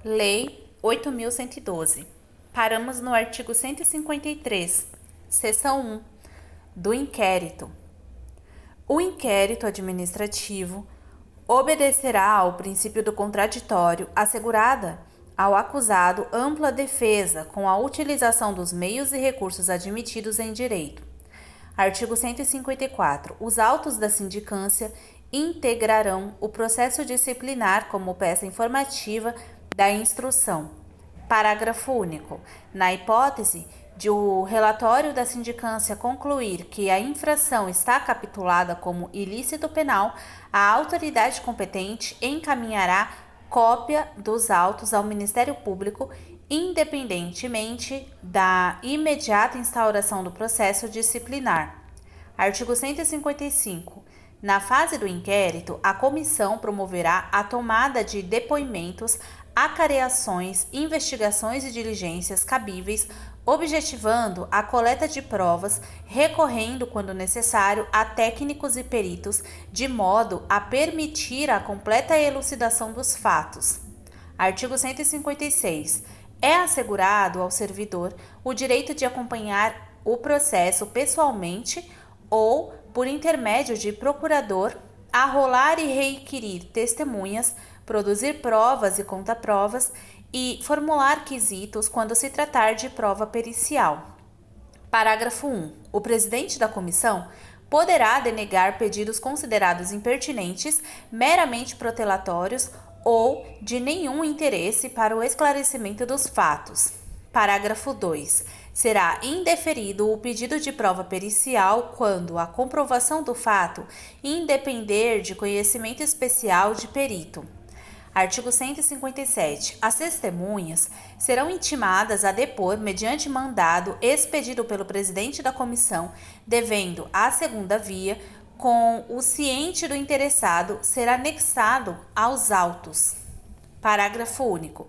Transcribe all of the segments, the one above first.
Lei 8.112. Paramos no artigo 153, seção 1, do inquérito. O inquérito administrativo obedecerá ao princípio do contraditório, assegurada ao acusado ampla defesa com a utilização dos meios e recursos admitidos em direito. Artigo 154. Os autos da sindicância integrarão o processo disciplinar como peça informativa da instrução. Parágrafo único. Na hipótese de o relatório da sindicância concluir que a infração está capitulada como ilícito penal, a autoridade competente encaminhará cópia dos autos ao Ministério Público, independentemente da imediata instauração do processo disciplinar. Artigo 155. Na fase do inquérito, a comissão promoverá a tomada de depoimentos, acareações, investigações e diligências cabíveis, objetivando a coleta de provas, recorrendo, quando necessário, a técnicos e peritos, de modo a permitir a completa elucidação dos fatos. Artigo 156. É assegurado ao servidor o direito de acompanhar o processo pessoalmente ou, por intermédio de procurador, arrolar e requirir testemunhas, produzir provas e contraprovas e formular quesitos quando se tratar de prova pericial. Parágrafo 1. O presidente da comissão poderá denegar pedidos considerados impertinentes, meramente protelatórios ou de nenhum interesse para o esclarecimento dos fatos. Parágrafo 2. Será indeferido o pedido de prova pericial quando a comprovação do fato independer de conhecimento especial de perito. Artigo 157. As testemunhas serão intimadas a depor mediante mandado expedido pelo presidente da comissão, devendo a segunda via, com o ciente do interessado, ser anexado aos autos. Parágrafo único.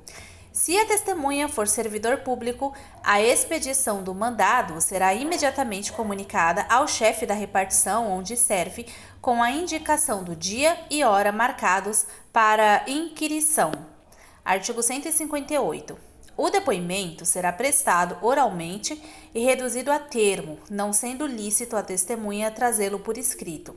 Se a testemunha for servidor público, a expedição do mandado será imediatamente comunicada ao chefe da repartição onde serve, com a indicação do dia e hora marcados para inquirição. Artigo 158. O depoimento será prestado oralmente e reduzido a termo, não sendo lícito à testemunha trazê-lo por escrito.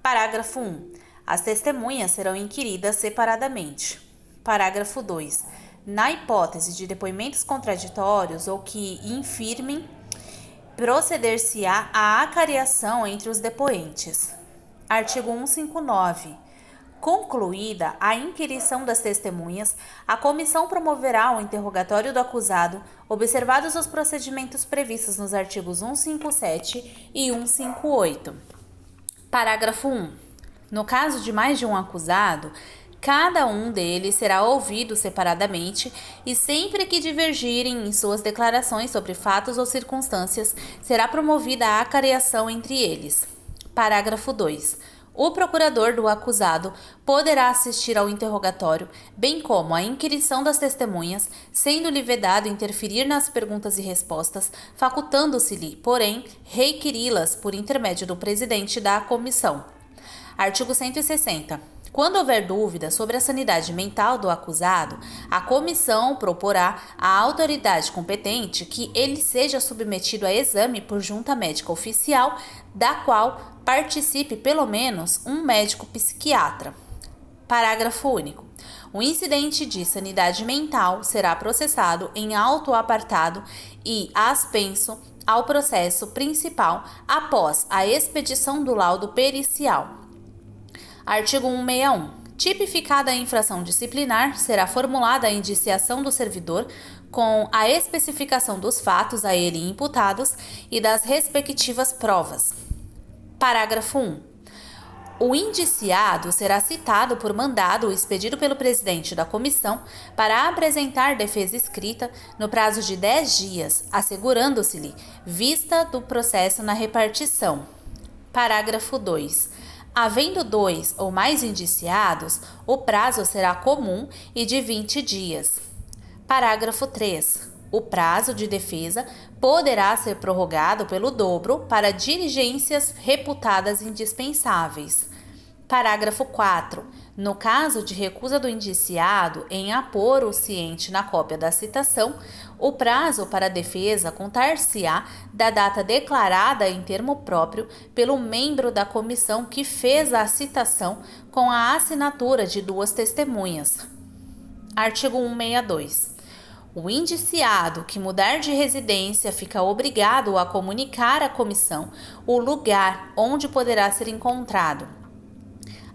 Parágrafo 1. As testemunhas serão inquiridas separadamente. Parágrafo 2. Na hipótese de depoimentos contraditórios ou que infirmem, proceder-se-á à acareação entre os depoentes. Artigo 159. Concluída a inquirição das testemunhas, a comissão promoverá o interrogatório do acusado, observados os procedimentos previstos nos artigos 157 e 158. Parágrafo 1. No caso de mais de um acusado, cada um deles será ouvido separadamente e, sempre que divergirem em suas declarações sobre fatos ou circunstâncias, será promovida a acareação entre eles. Parágrafo 2. O procurador do acusado poderá assistir ao interrogatório, bem como à inquirição das testemunhas, sendo-lhe vedado interferir nas perguntas e respostas, facultando-se-lhe, porém, requiri-las por intermédio do presidente da comissão. Artigo 160. Quando houver dúvida sobre a sanidade mental do acusado, a comissão proporá à autoridade competente que ele seja submetido a exame por junta médica oficial, da qual participe pelo menos um médico psiquiatra. Parágrafo único. O incidente de sanidade mental será processado em auto apartado e aspenso ao processo principal após a expedição do laudo pericial. Artigo 161. Tipificada a infração disciplinar, será formulada a indiciação do servidor com a especificação dos fatos a ele imputados e das respectivas provas. Parágrafo 1. O indiciado será citado por mandado expedido pelo presidente da comissão para apresentar defesa escrita no prazo de 10 dias, assegurando-se-lhe vista do processo na repartição. Parágrafo 2. Havendo 2 ou mais indiciados, o prazo será comum e de 20 dias. Parágrafo 3. O prazo de defesa poderá ser prorrogado pelo dobro para diligências reputadas indispensáveis. Parágrafo 4. No caso de recusa do indiciado em apor o ciente na cópia da citação, o prazo para a defesa contar-se-á da data declarada em termo próprio pelo membro da comissão que fez a citação com a assinatura de 2 testemunhas. Artigo 162. O indiciado que mudar de residência fica obrigado a comunicar à comissão o lugar onde poderá ser encontrado.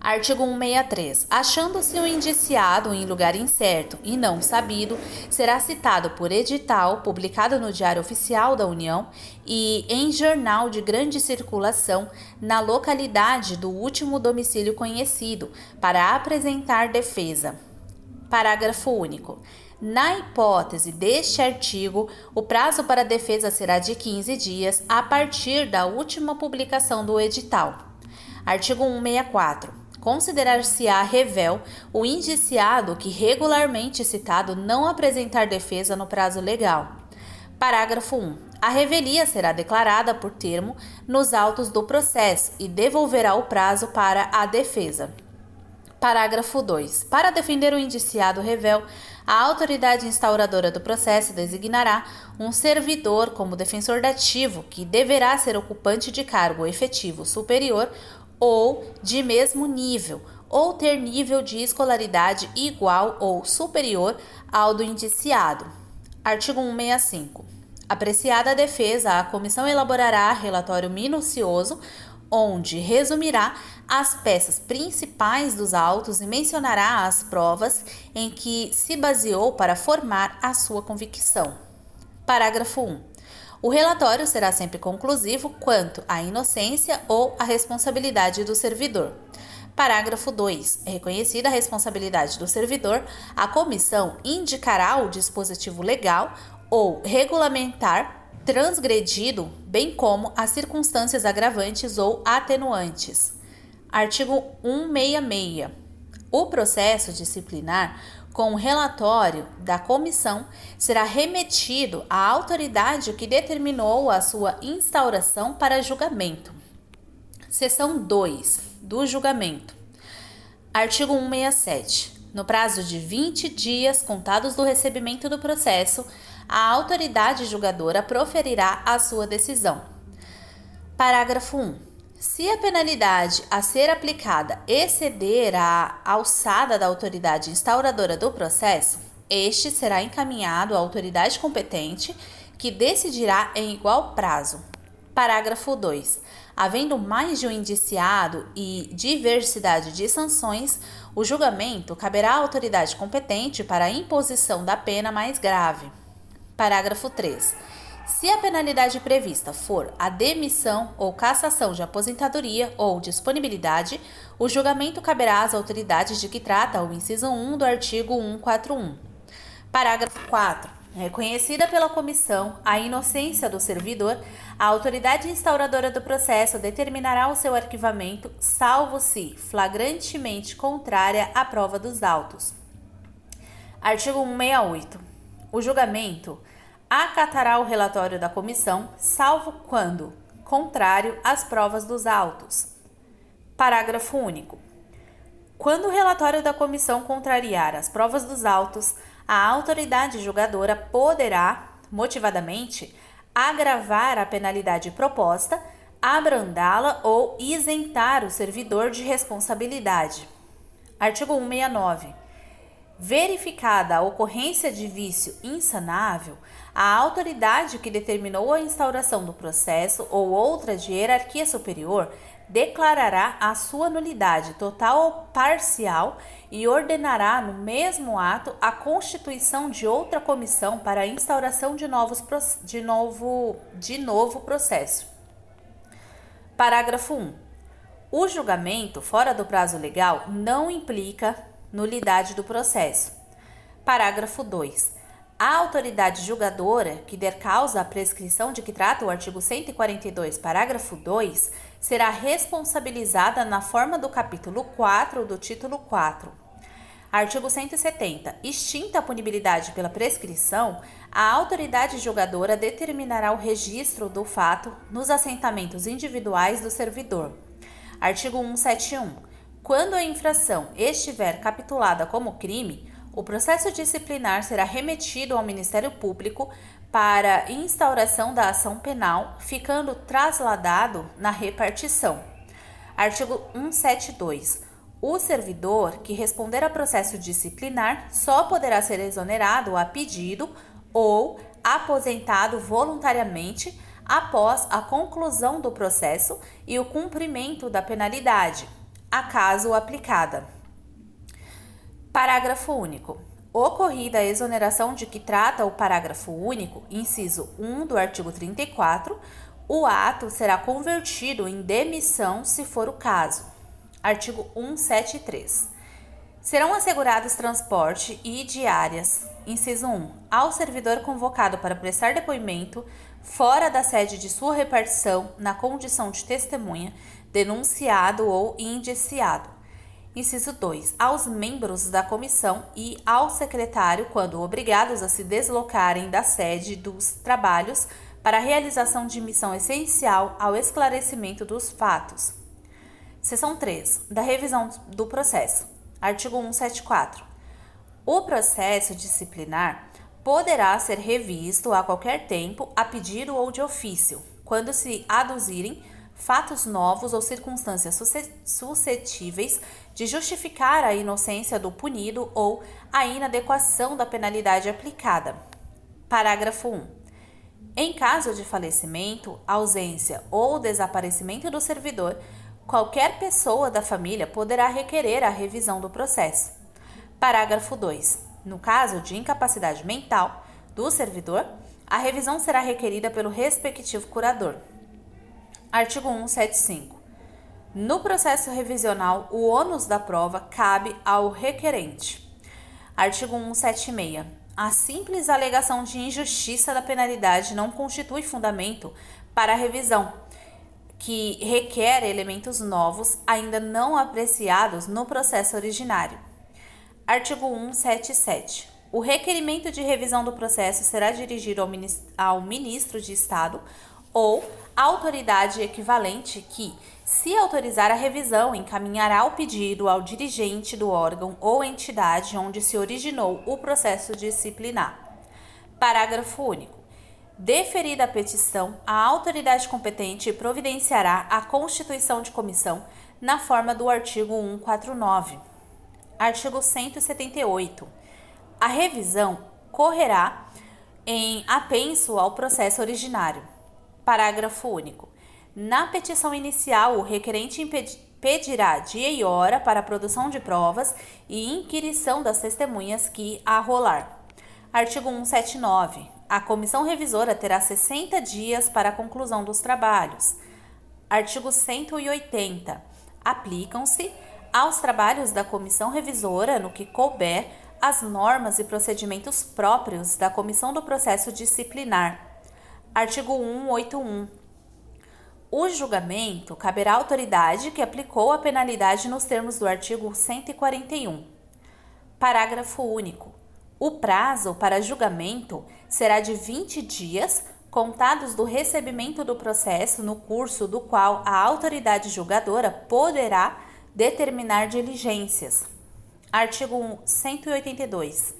Artigo 163. Achando-se o indiciado em lugar incerto e não sabido, será citado por edital publicado no Diário Oficial da União e em jornal de grande circulação na localidade do último domicílio conhecido, para apresentar defesa. Parágrafo único. Na hipótese deste artigo, o prazo para a defesa será de 15 dias a partir da última publicação do edital. Artigo 164. Considerar-se-á revel o indiciado que regularmente citado não apresentar defesa no prazo legal. Parágrafo 1. A revelia será declarada por termo nos autos do processo e devolverá o prazo para a defesa. Parágrafo 2. Para defender o indiciado revel, a autoridade instauradora do processo designará um servidor como defensor dativo, que deverá ser ocupante de cargo efetivo superior ou de mesmo nível, ou ter nível de escolaridade igual ou superior ao do indiciado. Artigo 165. Apreciada a defesa, a comissão elaborará relatório minucioso, onde resumirá as peças principais dos autos e mencionará as provas em que se baseou para formar a sua convicção. Parágrafo 1. O relatório será sempre conclusivo quanto à inocência ou à responsabilidade do servidor. Parágrafo 2. Reconhecida a responsabilidade do servidor, a comissão indicará o dispositivo legal ou regulamentar transgredido, bem como as circunstâncias agravantes ou atenuantes. Artigo 166. O processo disciplinar com o relatório da comissão será remetido à autoridade que determinou a sua instauração para julgamento. Seção 2 do julgamento. Artigo 167. No prazo de 20 dias contados do recebimento do processo, a autoridade julgadora proferirá a sua decisão. Parágrafo 1. Se a penalidade a ser aplicada exceder a alçada da autoridade instauradora do processo, este será encaminhado à autoridade competente, que decidirá em igual prazo. Parágrafo 2. Havendo mais de um indiciado e diversidade de sanções, o julgamento caberá à autoridade competente para a imposição da pena mais grave. Parágrafo 3. Se a penalidade prevista for a demissão ou cassação de aposentadoria ou disponibilidade, o julgamento caberá às autoridades de que trata o inciso 1 do artigo 141. Parágrafo 4. Reconhecida pela comissão a inocência do servidor, a autoridade instauradora do processo determinará o seu arquivamento, salvo se flagrantemente contrária à prova dos autos. Artigo 168. O julgamento acatará o relatório da comissão, salvo quando contrário às provas dos autos. Parágrafo único. Quando o relatório da comissão contrariar as provas dos autos, a autoridade julgadora poderá, motivadamente, agravar a penalidade proposta, abrandá-la ou isentar o servidor de responsabilidade. Artigo 169. Verificada a ocorrência de vício insanável, a autoridade que determinou a instauração do processo ou outra de hierarquia superior declarará a sua nulidade total ou parcial e ordenará no mesmo ato a constituição de outra comissão para a instauração de novo processo. Parágrafo 1. O julgamento fora do prazo legal não implica nulidade do processo. Parágrafo 2. A autoridade julgadora que der causa à prescrição de que trata o artigo 142, parágrafo 2, será responsabilizada na forma do capítulo 4 do título 4. Artigo 170. Extinta a punibilidade pela prescrição, a autoridade julgadora determinará o registro do fato nos assentamentos individuais do servidor. Artigo 171. Quando a infração estiver capitulada como crime, o processo disciplinar será remetido ao Ministério Público para instauração da ação penal, ficando trasladado na repartição. Artigo 172. O servidor que responder a processo disciplinar só poderá ser exonerado a pedido ou aposentado voluntariamente após a conclusão do processo e o cumprimento da penalidade, acaso aplicada. Parágrafo único. Ocorrida a exoneração de que trata o parágrafo único, inciso 1 do artigo 34, o ato será convertido em demissão se for o caso. Artigo 173. Serão assegurados transporte e diárias. Inciso 1. Ao servidor convocado para prestar depoimento fora da sede de sua repartição na condição de testemunha, denunciado ou indiciado. Inciso 2. Aos membros da comissão e ao secretário, quando obrigados a se deslocarem da sede dos trabalhos para a realização de missão essencial ao esclarecimento dos fatos. Seção 3. Da revisão do processo. Artigo 174. O processo disciplinar poderá ser revisto a qualquer tempo, a pedido ou de ofício, quando se aduzirem fatos novos ou circunstâncias suscetíveis de justificar a inocência do punido ou a inadequação da penalidade aplicada. Parágrafo 1. Em caso de falecimento, ausência ou desaparecimento do servidor, qualquer pessoa da família poderá requerer a revisão do processo. Parágrafo 2. No caso de incapacidade mental do servidor, a revisão será requerida pelo respectivo curador. Artigo 175. No processo revisional, o ônus da prova cabe ao requerente. Artigo 176. A simples alegação de injustiça da penalidade não constitui fundamento para a revisão, que requer elementos novos ainda não apreciados no processo originário. Artigo 177. O requerimento de revisão do processo será dirigido ao Ministro de Estado ou autoridade equivalente que, se autorizar a revisão, encaminhará o pedido ao dirigente do órgão ou entidade onde se originou o processo disciplinar. Parágrafo único. Deferida a petição, a autoridade competente providenciará a constituição de comissão na forma do artigo 149. Artigo 178. A revisão correrá em apenso ao processo originário. Parágrafo único. Na petição inicial, o requerente pedirá dia e hora para a produção de provas e inquirição das testemunhas que arrolar. Artigo 179. A comissão revisora terá 60 dias para a conclusão dos trabalhos. Artigo 180. Aplicam-se aos trabalhos da comissão revisora, no que couber, as normas e procedimentos próprios da comissão do processo disciplinar. Artigo 181. O julgamento caberá à autoridade que aplicou a penalidade nos termos do artigo 141. Parágrafo único. O prazo para julgamento será de 20 dias, contados do recebimento do processo, no curso do qual a autoridade julgadora poderá determinar diligências. Artigo 182.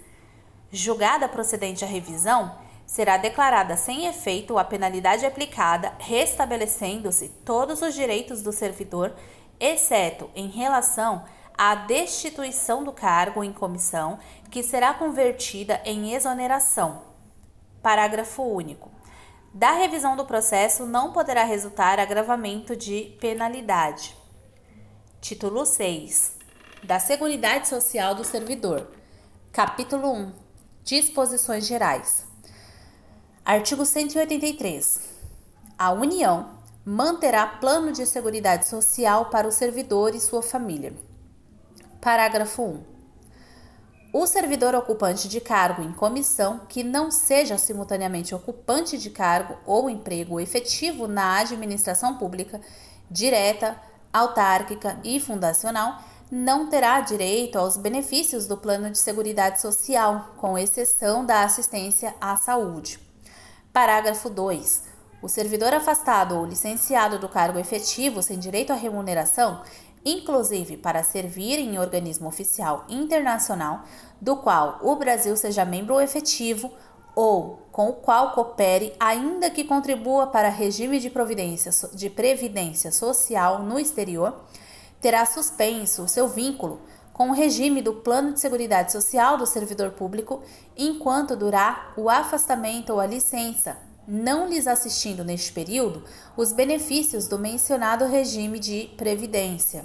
Julgada procedente a revisão, será declarada sem efeito a penalidade aplicada, restabelecendo-se todos os direitos do servidor, exceto em relação à destituição do cargo em comissão, que será convertida em exoneração. Parágrafo único. Da revisão do processo não poderá resultar agravamento de penalidade. Título 6. Da Seguridade Social do Servidor. Capítulo 1. Disposições Gerais. Artigo 183. A União manterá plano de seguridade social para o servidor e sua família. Parágrafo 1. O servidor ocupante de cargo em comissão que não seja simultaneamente ocupante de cargo ou emprego efetivo na administração pública, direta, autárquica e fundacional, não terá direito aos benefícios do plano de seguridade social, com exceção da assistência à saúde. Parágrafo 2. O servidor afastado ou licenciado do cargo efetivo sem direito à remuneração inclusive para servir em organismo oficial internacional do qual o Brasil seja membro efetivo ou com o qual coopere, ainda que contribua para regime de previdência social no exterior, terá suspenso o seu vínculo com o regime do Plano de Seguridade Social do servidor público enquanto durar o afastamento ou a licença, não lhes assistindo neste período os benefícios do mencionado regime de previdência.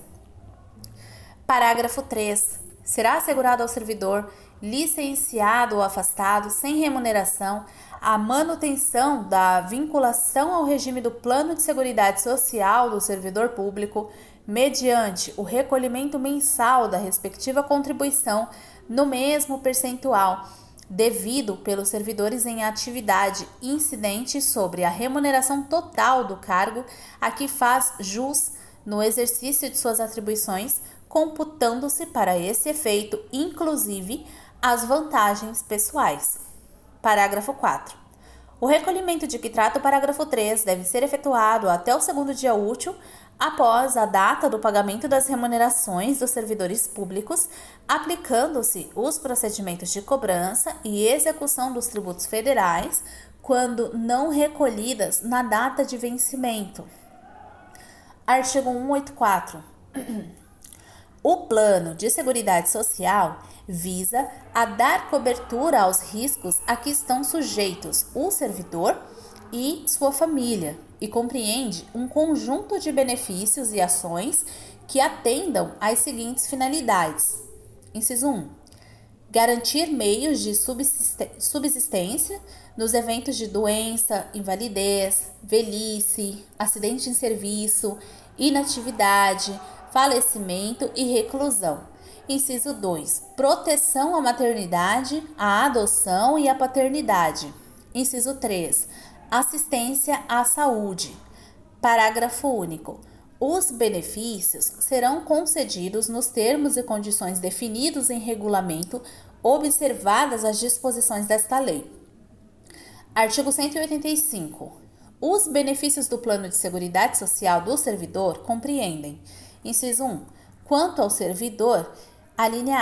Parágrafo 3. Será assegurado ao servidor licenciado ou afastado sem remuneração a manutenção da vinculação ao regime do Plano de Seguridade Social do servidor público mediante o recolhimento mensal da respectiva contribuição no mesmo percentual devido pelos servidores em atividade incidente sobre a remuneração total do cargo a que faz jus no exercício de suas atribuições, computando-se para esse efeito, inclusive, as vantagens pessoais. Parágrafo 4. O recolhimento de que trata o parágrafo 3 deve ser efetuado até o segundo dia útil após a data do pagamento das remunerações dos servidores públicos, aplicando-se os procedimentos de cobrança e execução dos tributos federais quando não recolhidas na data de vencimento. Artigo 184. O Plano de Seguridade Social visa a dar cobertura aos riscos a que estão sujeitos o servidor e sua família e compreende um conjunto de benefícios e ações que atendam às seguintes finalidades. Inciso 1. Garantir meios de subsistência nos eventos de doença, invalidez, velhice, acidente em serviço, inatividade, falecimento e reclusão. Inciso 2. Proteção à maternidade, à adoção e à paternidade. Inciso 3. Assistência à saúde. Parágrafo único. Os benefícios serão concedidos nos termos e condições definidos em regulamento, observadas as disposições desta lei. Artigo 185. Os benefícios do Plano de Seguridade Social do servidor compreendem: inciso 1. Quanto ao servidor, a linha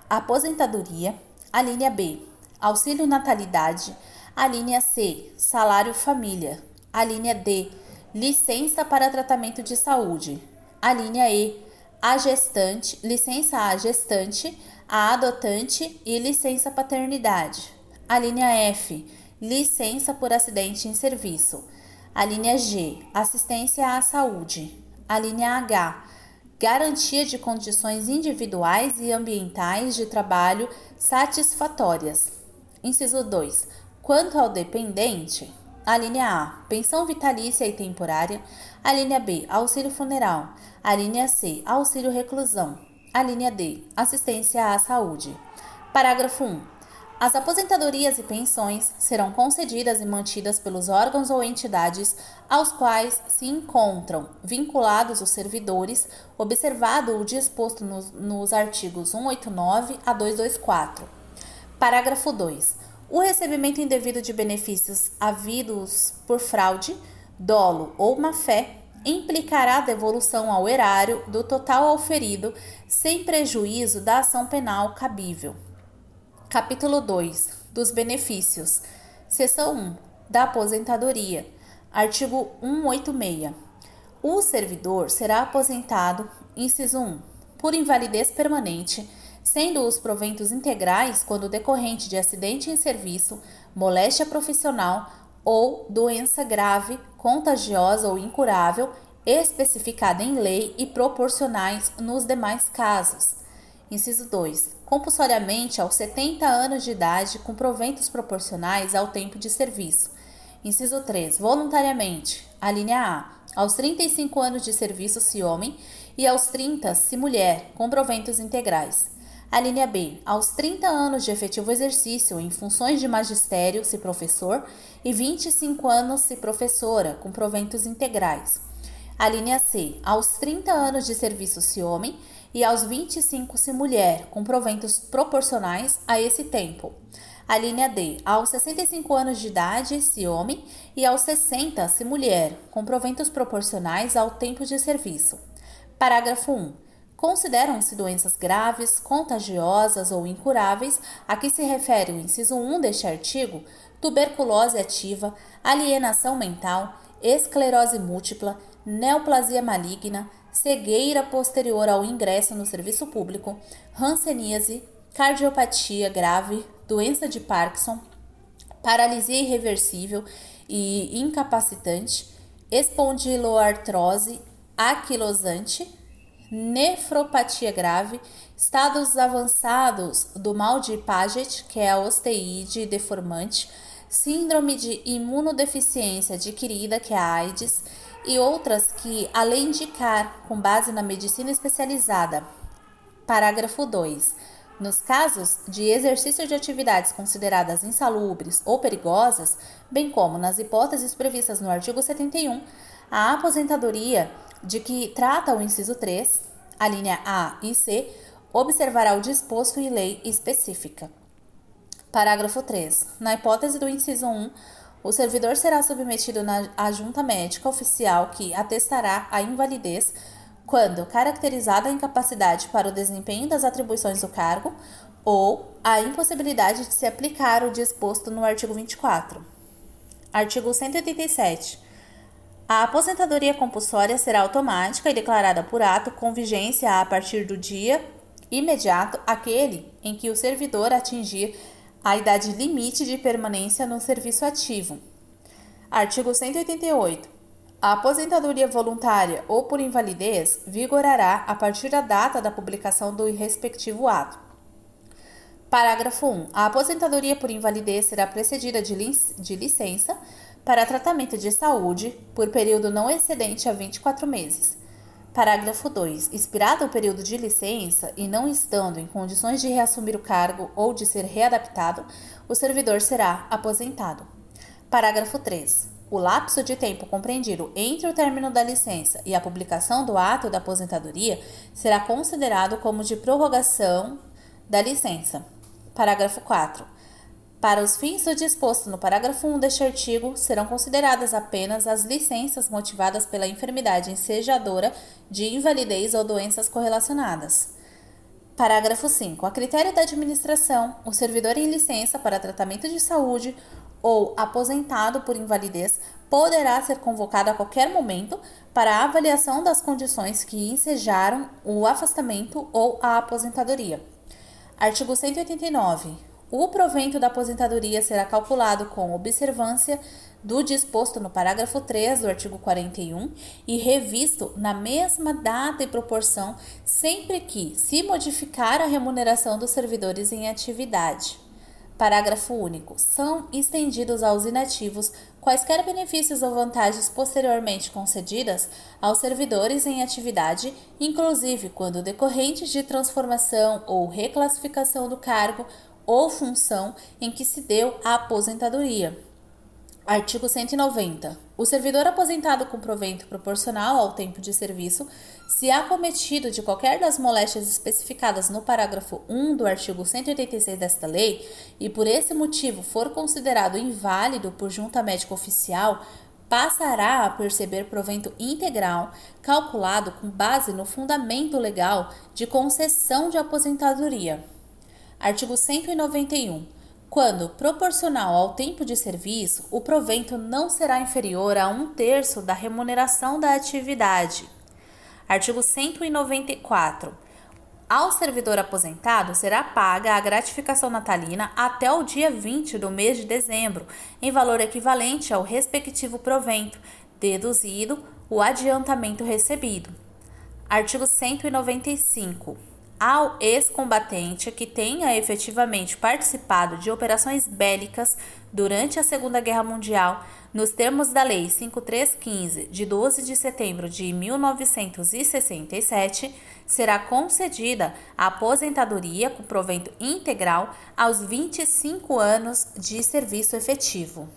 A, aposentadoria, a linha B, auxílio natalidade, a linha C, salário família, a linha D, licença para tratamento de saúde, a linha E, a gestante, licença à gestante, a adotante e licença paternidade, a linha F, licença por acidente em serviço, a linha G, assistência à saúde, a linha H, garantia de condições individuais e ambientais de trabalho satisfatórias. Inciso 2. Quanto ao dependente, a linha A, pensão vitalícia e temporária, a linha B, auxílio funeral, a linha C, auxílio reclusão, a linha D, assistência à saúde. Parágrafo 1. As aposentadorias e pensões serão concedidas e mantidas pelos órgãos ou entidades aos quais se encontram vinculados os servidores, observado o disposto nos artigos 189 a 224. Parágrafo 2. O recebimento indevido de benefícios havidos por fraude, dolo ou má-fé implicará devolução ao erário do total auferido sem prejuízo da ação penal cabível. Capítulo 2. Dos benefícios. Seção 1. Da aposentadoria. Artigo 186. O servidor será aposentado, inciso 1, por invalidez permanente, sendo os proventos integrais quando decorrente de acidente em serviço, moléstia profissional ou doença grave, contagiosa ou incurável, especificada em lei e proporcionais nos demais casos. Inciso 2. Compulsoriamente aos 70 anos de idade, com proventos proporcionais ao tempo de serviço. Inciso 3. Voluntariamente, a linha A, aos 35 anos de serviço se homem e aos 30 se mulher, com proventos integrais. A linha B, aos 30 anos de efetivo exercício em funções de magistério se professor e 25 anos se professora, com proventos integrais. A linha C, aos 30 anos de serviço se homem e aos 25 se mulher, com proventos proporcionais a esse tempo. A linha D, aos 65 anos de idade se homem e aos 60 se mulher, com proventos proporcionais ao tempo de serviço. Parágrafo 1. Consideram-se doenças graves, contagiosas ou incuráveis, a que se refere o inciso 1 deste artigo, tuberculose ativa, alienação mental, esclerose múltipla, neoplasia maligna, cegueira posterior ao ingresso no serviço público, hanseníase, cardiopatia grave, doença de Parkinson, paralisia irreversível e incapacitante, espondiloartrose aquilosante, nefropatia grave, estados avançados do mal de Paget, que é a osteíde deformante, síndrome de imunodeficiência adquirida, que é a AIDS, e outras que, além de indicar com base na medicina especializada. Parágrafo 2. Nos casos de exercício de atividades consideradas insalubres ou perigosas, bem como nas hipóteses previstas no artigo 71, a aposentadoria de que trata o inciso 3, a linha A e C, observará o disposto em lei específica. Parágrafo 3. Na hipótese do inciso 1, o servidor será submetido à junta médica oficial que atestará a invalidez quando caracterizada a incapacidade para o desempenho das atribuições do cargo ou a impossibilidade de se aplicar o disposto no artigo 24. Artigo 187. A aposentadoria compulsória será automática e declarada por ato com vigência a partir do dia imediato aquele em que o servidor atingir a idade limite de permanência no serviço ativo. Artigo 188. A aposentadoria voluntária ou por invalidez vigorará a partir da data da publicação do respectivo ato. Parágrafo 1. A aposentadoria por invalidez será precedida de licença para tratamento de saúde por período não excedente a 24 meses. Parágrafo 2. Expirado o período de licença e não estando em condições de reassumir o cargo ou de ser readaptado, o servidor será aposentado. Parágrafo 3. O lapso de tempo compreendido entre o término da licença e a publicação do ato da aposentadoria será considerado como de prorrogação da licença. Parágrafo 4. Para os fins do disposto no parágrafo 1 deste artigo, serão consideradas apenas as licenças motivadas pela enfermidade ensejadora de invalidez ou doenças correlacionadas. Parágrafo 5. A critério da administração, o servidor em licença para tratamento de saúde ou aposentado por invalidez poderá ser convocado a qualquer momento para a avaliação das condições que ensejaram o afastamento ou a aposentadoria. Artigo 189. O provento da aposentadoria será calculado com observância do disposto no parágrafo 3 do artigo 41 e revisto na mesma data e proporção sempre que se modificar a remuneração dos servidores em atividade. Parágrafo único. São estendidos aos inativos quaisquer benefícios ou vantagens posteriormente concedidas aos servidores em atividade, inclusive quando decorrentes de transformação ou reclassificação do cargo ou função em que se deu a aposentadoria. Artigo 190. O servidor aposentado com provento proporcional ao tempo de serviço, se acometido de qualquer das moléstias especificadas no parágrafo 1 do artigo 186 desta lei e por esse motivo for considerado inválido por junta médica oficial, passará a perceber provento integral, calculado com base no fundamento legal de concessão de aposentadoria. Artigo 191. Quando proporcional ao tempo de serviço, o provento não será inferior a 1/3 da remuneração da atividade. Artigo 194. Ao servidor aposentado será paga a gratificação natalina até o dia 20 do mês de dezembro, em valor equivalente ao respectivo provento, deduzido o adiantamento recebido. Artigo 195. Ao ex-combatente que tenha efetivamente participado de operações bélicas durante a Segunda Guerra Mundial, nos termos da Lei 5315, de 12 de setembro de 1967, será concedida a aposentadoria com provento integral aos 25 anos de serviço efetivo.